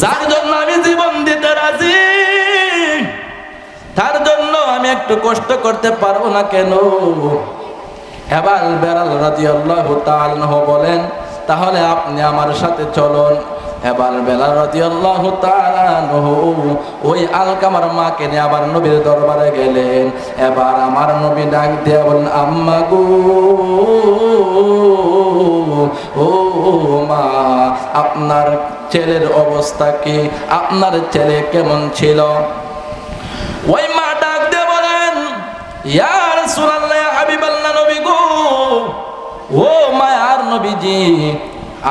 যার জন্য আমি জীবন দিতে রাজি, তার জন্য আমি একটু কষ্ট করতে পারবো না কেন? এবার বেলাল রাদিয়াল্লাহু তাআলা আনহু বলেন, তাহলে আপনি আমার সাথে চলুন। এবার বেলাল রাদিয়াল্লাহু তাআলা আনহু ওই আলকামার মাকে নিয়ে আবার নবীর দরবারে গেলেন। এবার আমার নবী ডাক দিয়ে বলেন, আম্মা গো, ও মা, আপনার ছেলের অবস্থা কি? আপনার ছেলে কেমন ছিল? ওই মা ডাক দিয়ে বলেন, ইয়া রাসূলুল্লাহ, ইয়া হাবিবাল্লাহ, নবী গো, ও মায়ার নবীজি,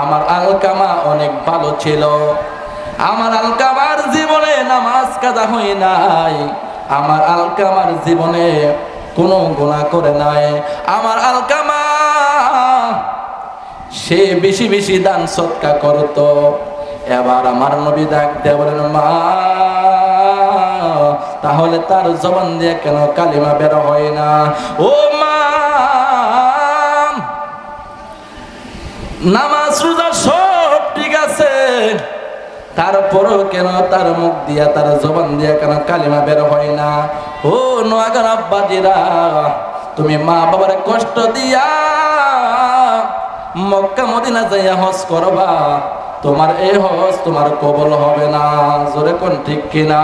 আমার আলকামা অনেক ভালো ছিল। আমার আলকামার জীবনে নামাজ কাজা হয় নাই, আমার আলকামার জীবনে কোনো গুনাহ করে নাই। আমার আলকামা সে বেশি বেশি দান সদকা করতো। এবার আমার নবী ডাক দিয়ে বলেন, মা, তাহলে তার জবান দিয়ে কেন কালিমা বের হয় না? ও মা, নামাজ রোজা সব ঠিক আছে, তারপরও কেন তার মুখ দিয়া, তার জবান দিয়া কেন কালিমা বের হয় না? ও নোয়াগার আব্বাজিরা, তুমি মা বাবার কষ্ট দিয়া মক্কা মদিনা যাইয়া হজ করবা, তোমার এই হজ তোমার কবুল হবে না। জোরে কোন ঠিক কিনা?